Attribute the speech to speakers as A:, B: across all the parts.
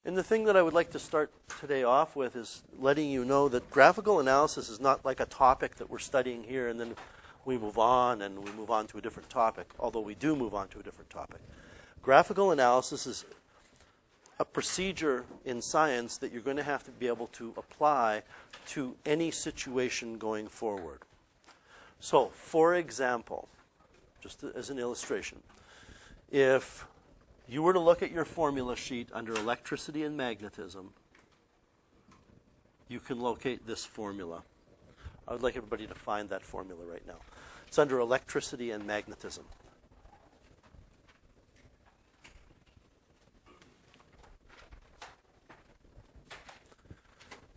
A: And the thing that I would like to start today off with is letting you know that graphical analysis is not like a topic that we're studying here and then we move on and we move on to a different topic, although we do move on to a different topic. Graphical analysis is a procedure in science that you're going to have to be able to apply to any situation going forward. So, for example, just as an illustration, if you were to look at your formula sheet under electricity and magnetism, you can locate this formula. I would like everybody to find that formula right now. It's under electricity and magnetism.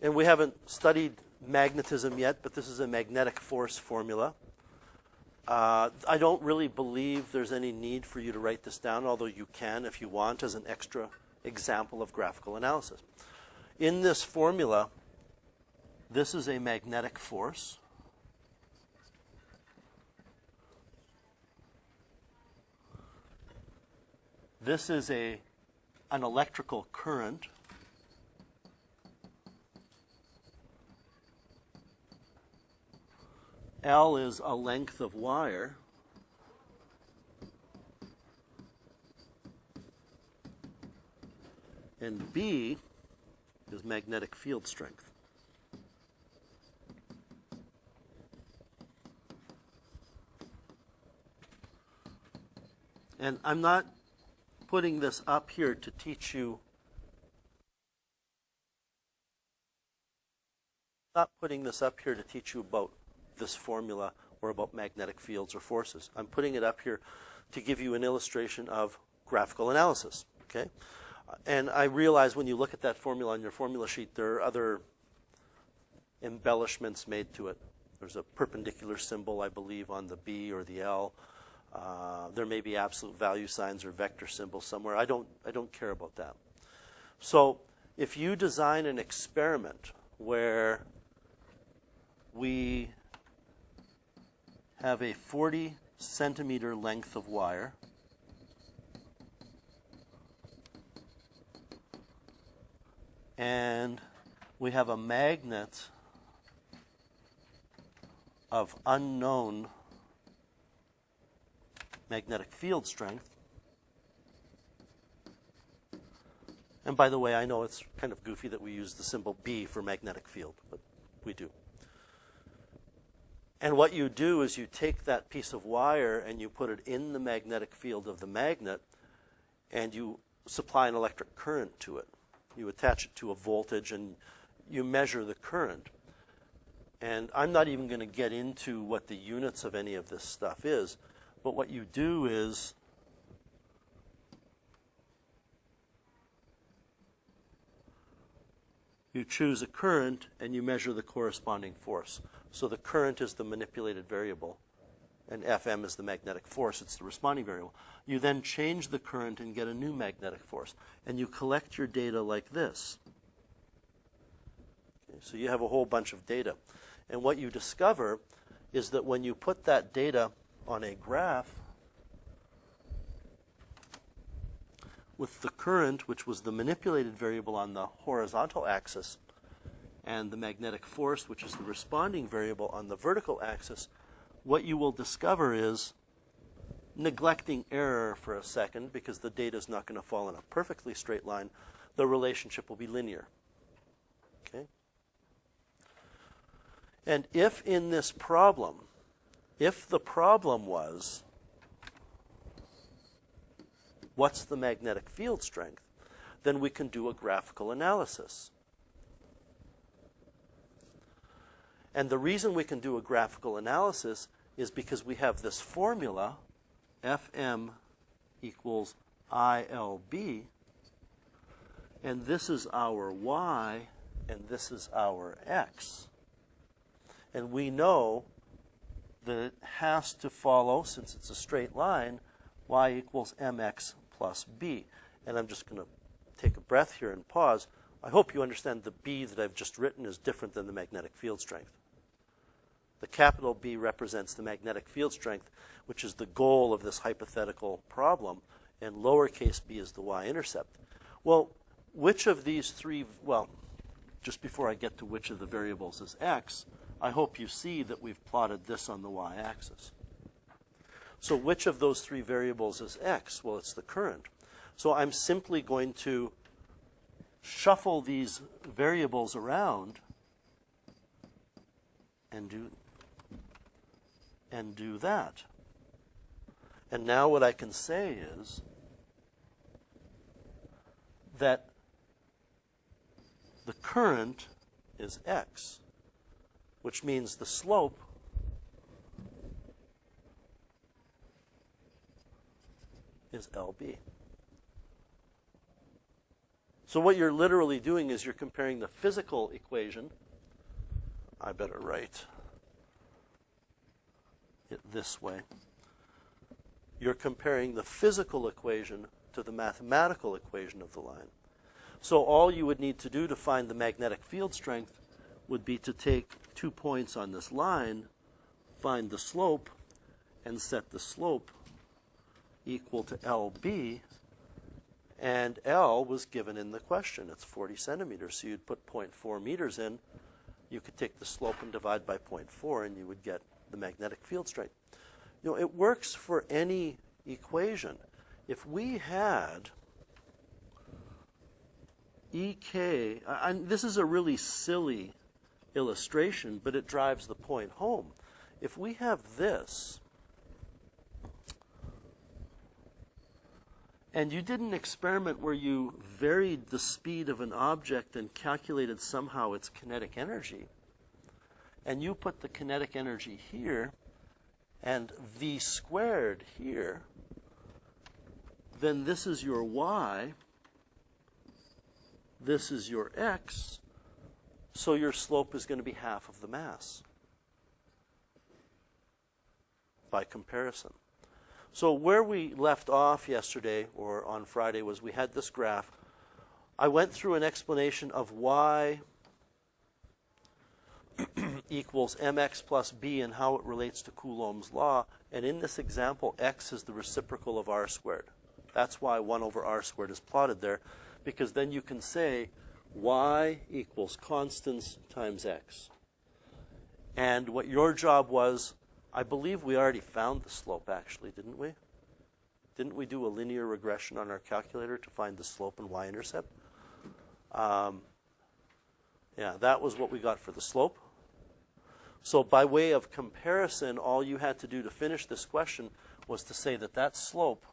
A: And we haven't studied magnetism yet, but this is a magnetic force formula. I don't really believe there's any need for you to write this down, although you can if you want as an extra example of graphical analysis. In this formula, this is a magnetic force. This is an electrical current. L is a length of wire. And B is magnetic field strength. And I'm not putting this up here to teach you. Not putting this up here to teach you about this formula or about magnetic fields or forces. I'm putting it up here to give you an illustration of graphical analysis. Okay? And I realize when you look at that formula on your formula sheet, there are other embellishments made to it. There's a perpendicular symbol, I believe, on the B or the L. There may be absolute value signs or vector symbols somewhere. I don't care about that. So if you design an experiment where we have a 40 centimeter length of wire, and we have a magnet of unknown magnetic field strength. And by the way, I know it's kind of goofy that we use the symbol B for magnetic field, but we do. And what you do is you take that piece of wire and you put it in the magnetic field of the magnet and you supply an electric current to it. You attach it to a voltage and you measure the current. And I'm not even going to get into what the units of any of this stuff is, but what you do is you choose a current and you measure the corresponding force. So the current is the manipulated variable, and Fm is the magnetic force. It's the responding variable. You then change the current and get a new magnetic force, and you collect your data like this. Okay, so you have a whole bunch of data. And what you discover is that when you put that data on a graph with the current, which was the manipulated variable on the horizontal axis, and the magnetic force, which is the responding variable on the vertical axis, what you will discover is, neglecting error for a second, because the data is not going to fall in a perfectly straight line, the relationship will be linear. Okay? And if in this problem, if the problem was, what's the magnetic field strength, then we can do a graphical analysis. And the reason we can do a graphical analysis is because we have this formula, Fm equals ILB, and this is our y, and this is our x. And we know that it has to follow, since it's a straight line, y equals mx plus b. And I'm just going to take a breath here and pause. I hope you understand the b that I've just written is different than the magnetic field strength. The capital B represents the magnetic field strength, which is the goal of this hypothetical problem, and lowercase b is the y-intercept. Well, which of these three, well, just before I get to which of the variables is x, I hope you see that we've plotted this on the y-axis. So which of those three variables is x? Well, it's the current. So I'm simply going to shuffle these variables around and do that. And now what I can say is that the current is x, which means the slope is LB. So what you're literally doing is you're comparing the physical equation. I better write it this way. You're comparing the physical equation to the mathematical equation of the line. So all you would need to do to find the magnetic field strength would be to take 2 points on this line, find the slope, and set the slope equal to LB. And L was given in the question. It's 40 centimeters. So you'd put 0.4 meters in. You could take the slope and divide by 0.4, and you would get the magnetic field strength. You know, it works for any equation. If we had EK, this is a really silly illustration, but it drives the point home. If we have this, and you did an experiment where you varied the speed of an object and calculated somehow its kinetic energy, and you put the kinetic energy here and v squared here, then this is your y, this is your x, so your slope is going to be half of the mass by comparison. So where we left off yesterday or on Friday was we had this graph. I went through an explanation of y equals mx plus b and how it relates to Coulomb's law. And in this example, x is the reciprocal of r squared. That's why 1 over r squared is plotted there, because then you can say y equals constants times x. And what your job was, I believe we already found the slope, actually, didn't we? Didn't we do a linear regression on our calculator to find the slope and y-intercept? Yeah, that was what we got for the slope. So by way of comparison, all you had to do to finish this question was to say that that slope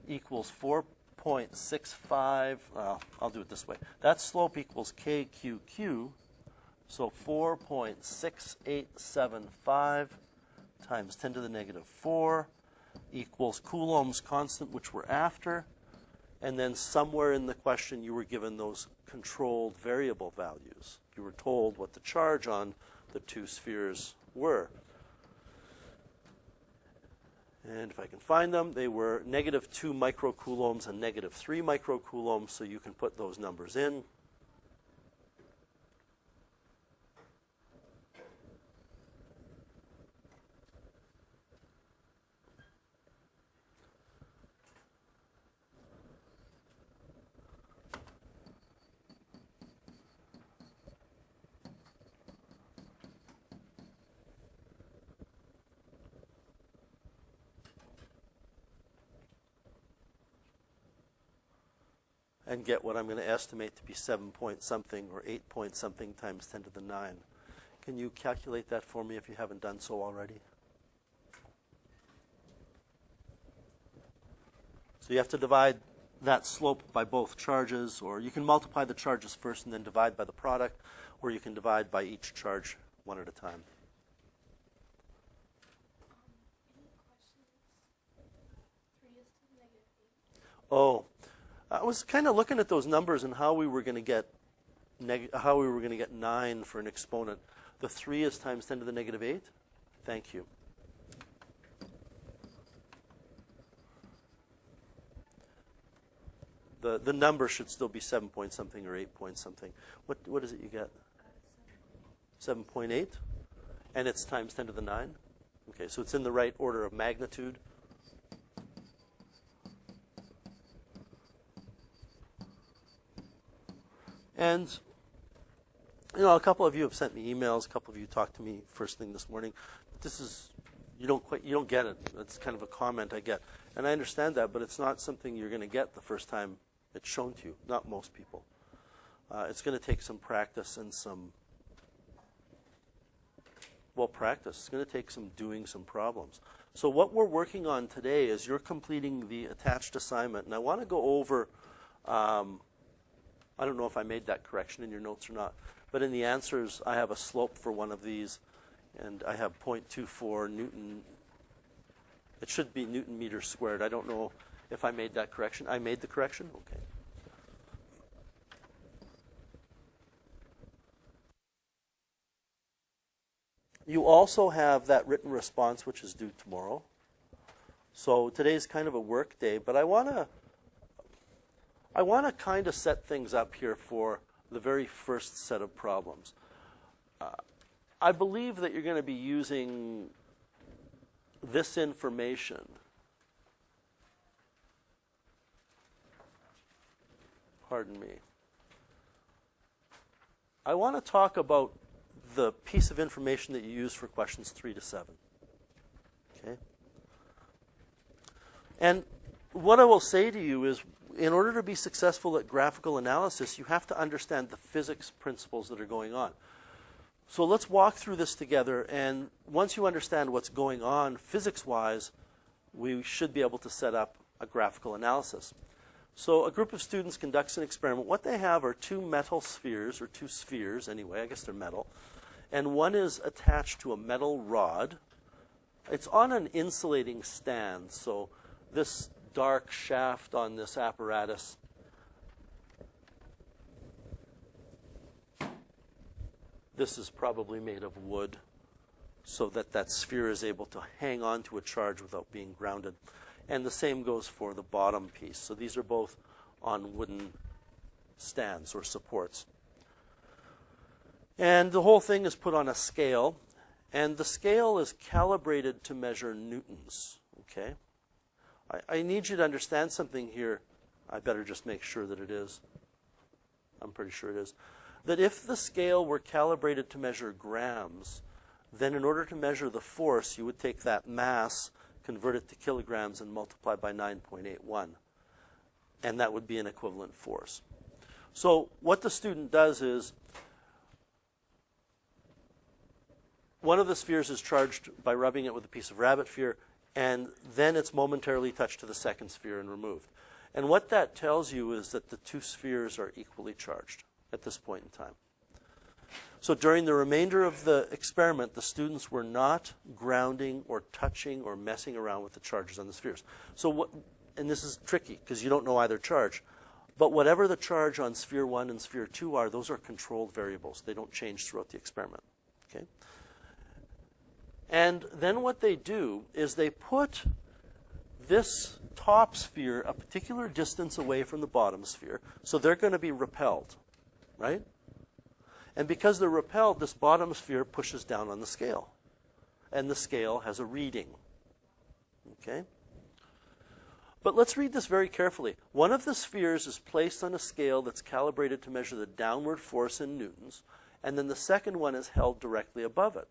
A: equals 4.65, I'll do it this way. That slope equals KQQ, so 4.6875 times 10 to the negative 4 equals Coulomb's constant, which we're after. And then somewhere in the question, you were given those controlled variable values. You were told what the charge on the two spheres were. And if I can find them, they were negative 2 microcoulombs and negative 3 microcoulombs, so you can put those numbers in. And get what I'm going to estimate to be 7 point something or 8 point something times 10 to the 9. Can you calculate that for me if you haven't done so already? So you have to divide that slope by both charges, or you can multiply the charges first and then divide by the product, or you can divide by each charge one at a time. Oh, I was kind of looking at those numbers and how we were going to get 9 for an exponent. The 3 is times 10 to the negative 8. Thank you. The number should still be 7 point something or 8 point something. What is it you get? 7.8, and it's times 10 to the 9. Okay, so it's in the right order of magnitude. And, you know, a couple of you have sent me emails. A couple of you talked to me first thing this morning. This is, you don't get it. It's kind of a comment I get. And I understand that, but it's not something you're going to get the first time it's shown to you. Not most people. It's going to take some practice and some, well, practice. It's going to take some doing some problems. So what we're working on today is you're completing the attached assignment. And I want to go over, I don't know if I made that correction in your notes or not, but in the answers I have a slope for one of these, and I have 0.24 Newton. It should be Newton meters squared. I don't know if I made that correction. I made the correction? Okay. You also have that written response, which is due tomorrow. So today's kind of a work day, but I want to kind of set things up here for the very first set of problems. I believe that you're going to be using this information pardon me. I want to talk about the piece of information that you use for questions 3 to 7. Okay? And what I will say to you is, in order to be successful at graphical analysis, you have to understand the physics principles that are going on. So let's walk through this together, and once you understand what's going on physics-wise, we should be able to set up a graphical analysis. So a group of students conducts an experiment. What they have are two metal spheres, or two spheres anyway, I guess they're metal, and one is attached to a metal rod. It's on an insulating stand, so this dark shaft on this apparatus this is probably made of wood so that that sphere is able to hang on to a charge without being grounded. And the same goes for the bottom piece. So these are both on wooden stands or supports. And the whole thing is put on a scale, and the scale is calibrated to measure newtons. Okay? I need you to understand something here. I better just make sure that it is. I'm pretty sure it is. That if the scale were calibrated to measure grams, then in order to measure the force, you would take that mass, convert it to kilograms, and multiply by 9.81. And that would be an equivalent force. So what the student does is, one of the spheres is charged by rubbing it with a piece of rabbit fear, and then it's momentarily touched to the second sphere and removed. And what that tells you is that the two spheres are equally charged at this point in time. So during the remainder of the experiment, the students were not grounding or touching or messing around with the charges on the spheres. So what, and this is tricky because you don't know either charge, but whatever the charge on sphere 1 and sphere 2 are, those are controlled variables. They don't change throughout the experiment. Okay? And then what they do is they put this top sphere a particular distance away from the bottom sphere, so they're going to be repelled, right? And because they're repelled, this bottom sphere pushes down on the scale, and the scale has a reading. Okay? But let's read this very carefully. One of the spheres is placed on a scale that's calibrated to measure the downward force in newtons, and then the second one is held directly above it.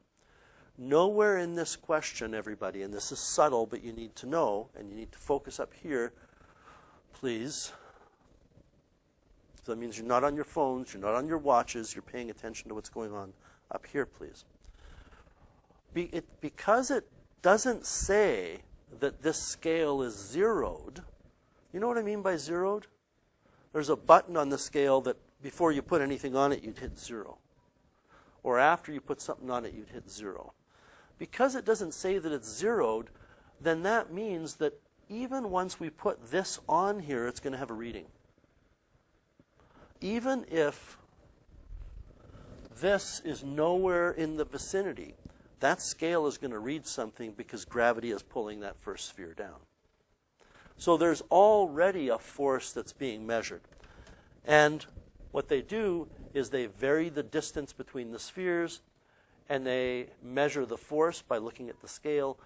A: Nowhere in this question, everybody, and this is subtle, but you need to know, and you need to focus up here, please. So that means you're not on your phones, you're not on your watches, you're paying attention to what's going on up here, please. Because it doesn't say that this scale is zeroed, you know what I mean by zeroed? There's a button on the scale that before you put anything on it, you'd hit 0. Or after you put something on it, you'd hit 0. Because it doesn't say that it's zeroed, then that means that even once we put this on here, it's going to have a reading. Even if this is nowhere in the vicinity, that scale is going to read something because gravity is pulling that first sphere down. So there's already a force that's being measured. And what they do is they vary the distance between the spheres, and they measure the force by looking at the scale,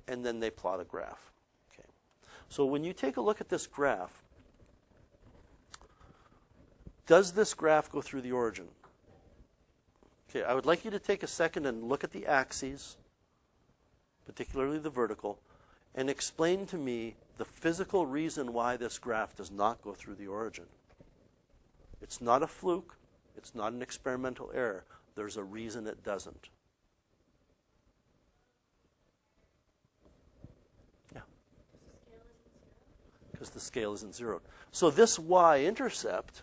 A: and then they plot a graph. Okay. So when you take a look at this graph, Does this graph go through the origin? Okay, I would like you to take a second and look at the axes, particularly the vertical, and explain to me the physical reason why this graph does not go through the origin. It's not a fluke. It's not an experimental error. There's a reason it doesn't. Yeah. Because the scale isn't zeroed. So this y-intercept,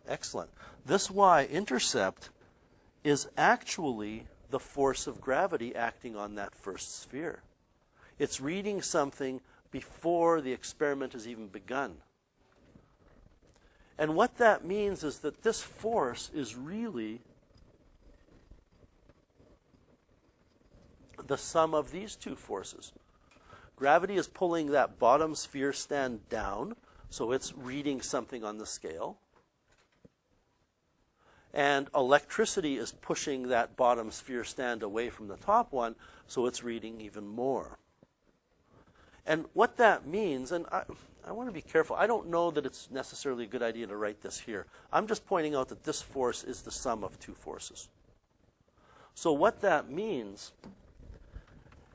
A: excellent. This y-intercept is actually the force of gravity acting on that first sphere. It's reading something before the experiment has even begun. And what that means is that this force is really the sum of these two forces. Gravity is pulling that bottom sphere stand down, so it's reading something on the scale. And electricity is pushing that bottom sphere stand away from the top one, so it's reading even more. And what that means, and I want to be careful. I don't know that it's necessarily a good idea to write this here. I'm just pointing out that this force is the sum of two forces. So what that means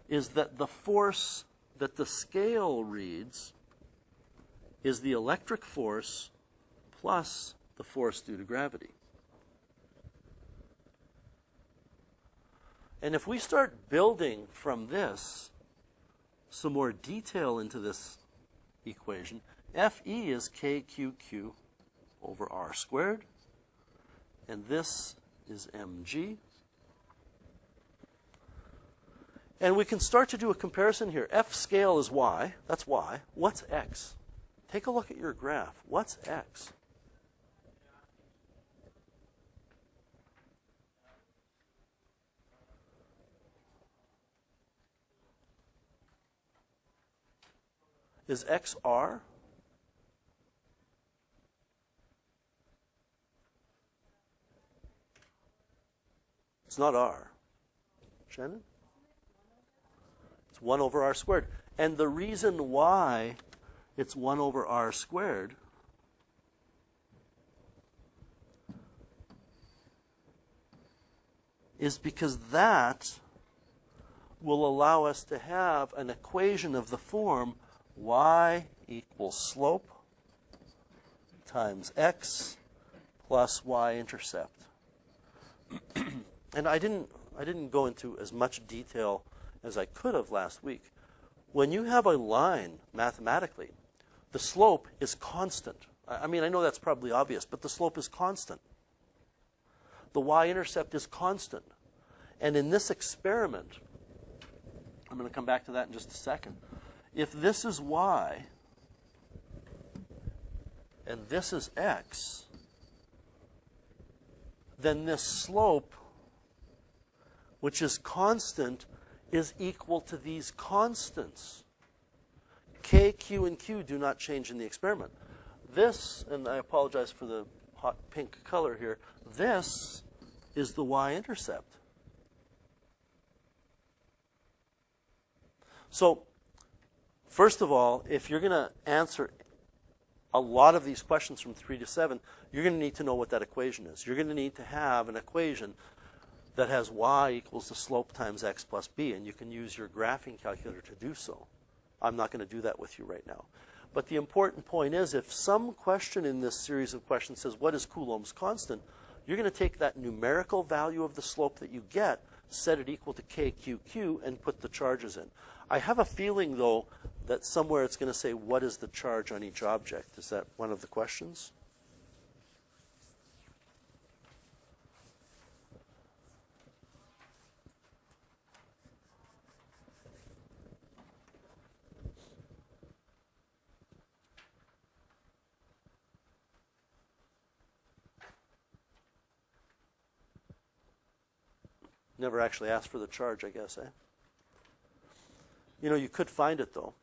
A: is that the force that the scale reads is the electric force plus the force due to gravity. And if we start building from this some more detail into this equation, Fe is kqq over r squared, and this is mg. And we can start to do a comparison here. F scale is y, that's y. What's x? Take a look at your graph. What's x? Is x r? It's not r. Shannon? It's 1 over r squared. And the reason why it's 1 over r squared is because that will allow us to have an equation of the form y equals slope times x plus y-intercept. And I didn't go into as much detail as I could have last week. When you have a line mathematically, the slope is constant. I mean, I know that's probably obvious, but the slope is constant. The y-intercept is constant. And in this experiment, I'm going to come back to that in just a second. If this is y and this is x, then this slope, which is constant, is equal to these constants. K, Q, and Q do not change in the experiment. This, and I apologize for the hot pink color here, this is the y-intercept. So, first of all, if you're going to answer a lot of these questions from 3 to 7, you're going to need to know what that equation is. You're going to need to have an equation that has y equals the slope times x plus b, and you can use your graphing calculator to do so. I'm not going to do that with you right now. But the important point is, if some question in this series of questions says, what is Coulomb's constant, you're going to take that numerical value of the slope that you get, set it equal to kqq, and put the charges in. I have a feeling, though, that somewhere it's going to say, what is the charge on each object? Is that one of the questions? Never actually asked for the charge, I guess, eh? You know, you could find it, though,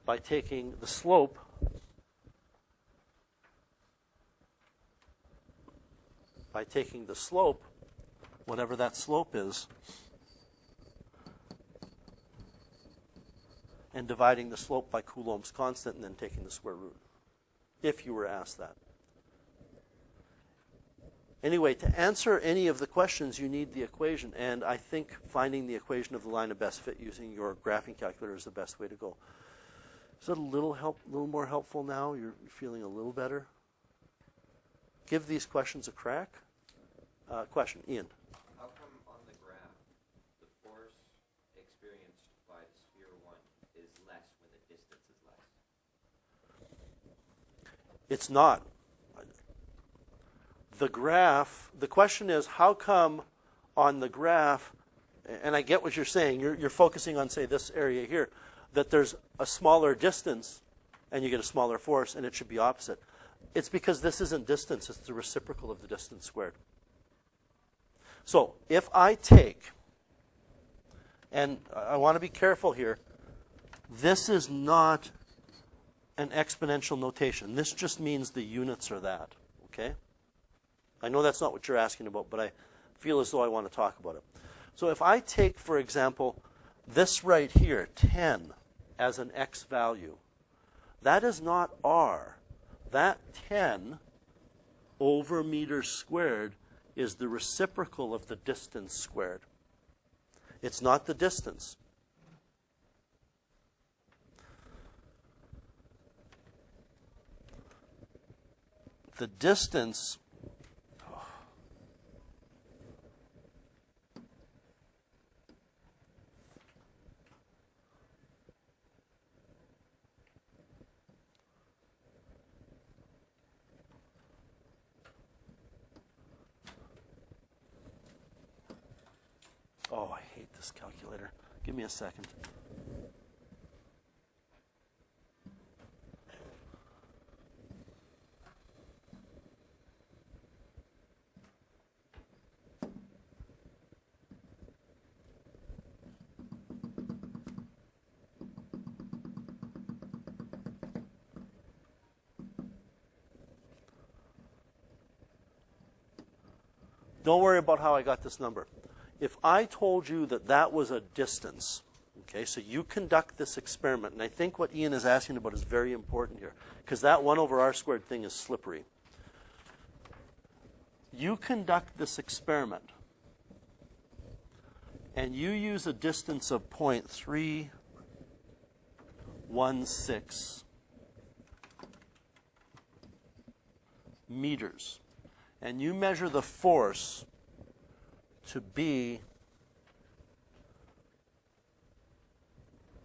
A: by taking the slope whatever that slope is, and dividing the slope by Coulomb's constant and then taking the square root, if you were asked that. Anyway, to answer any of the questions, you need the equation, and I think finding the equation of the line of best fit using your graphing calculator is the best way to go. Is that a little more helpful now? You're feeling a little better? Give these questions a crack. Question, Ian.
B: How come on the graph the force experienced by the sphere 1 is less when the distance is less?
A: It's not. The graph, the question is, how come on the graph, and I get what you're saying, you're focusing on, say, this area here, that there's a smaller distance and you get a smaller force, and it should be opposite. It's because this isn't distance, it's the reciprocal of the distance squared. So if I take, and I want to be careful here, this is not an exponential notation. This just means the units are that, okay? I know that's not what you're asking about, but I feel as though I want to talk about it. So if I take, for example, this right here, 10, as an x value, that is not r. That 10 over meters squared is the reciprocal of the distance squared. It's not the distance. The distance Oh, I hate this calculator. Give me a second. Don't worry about how I got this number. If I told you that that was a distance, okay, so you conduct this experiment, and I think what Ian is asking about is very important here, because that 1 over r squared thing is slippery. You conduct this experiment, and you use a distance of 0.316 meters, and you measure the force to be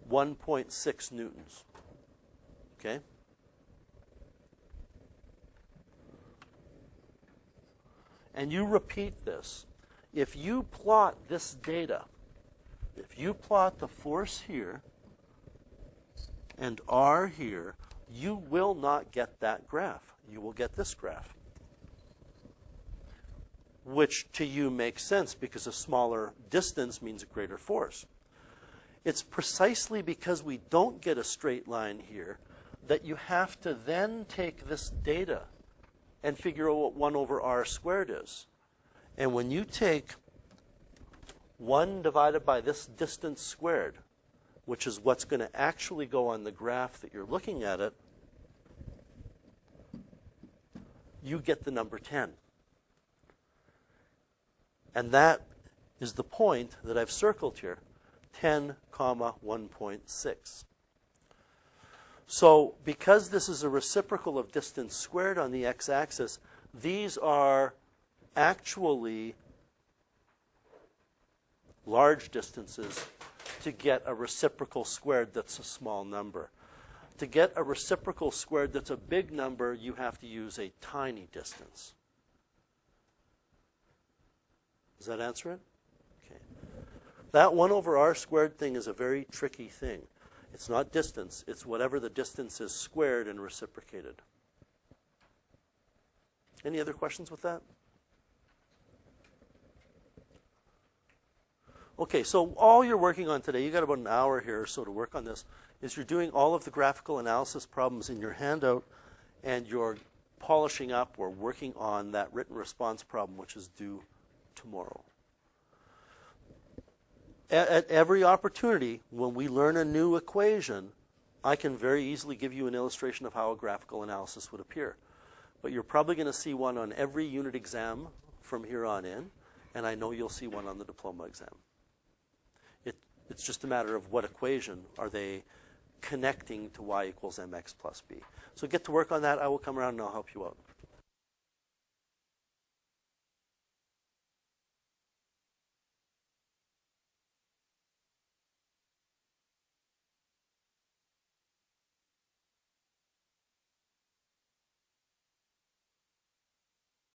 A: 1.6 newtons. Okay? And you repeat this. If you plot this data, if you plot the force here and r here, you will not get that graph. You will get this graph, which to you makes sense because a smaller distance means a greater force. It's precisely because we don't get a straight line here that you have to then take this data and figure out what 1 over r squared is. And when you take 1 divided by this distance squared, which is what's going to actually go on the graph that you're looking at it, you get the number 10. And that is the point that I've circled here, 10, 1.6. So because this is a reciprocal of distance squared on the x-axis, these are actually large distances to get a reciprocal squared that's a small number. To get a reciprocal squared that's a big number, you have to use a tiny distance. Does that answer it? Okay. That 1 over r squared thing is a very tricky thing. It's not distance. It's whatever the distance is squared and reciprocated. Any other questions with that? Okay, so all you're working on today, you got about an hour here or so to work on this, is you're doing all of the graphical analysis problems in your handout, and you're polishing up or working on that written response problem, which is due tomorrow. At every opportunity, when we learn a new equation, I can very easily give you an illustration of how a graphical analysis would appear. but you're probably going to see one on every unit exam from here on in, and I know you'll see one on the diploma exam. It's just a matter of what equation are they connecting to y equals mx plus b. So get to work on that. I will come around and I'll help you out.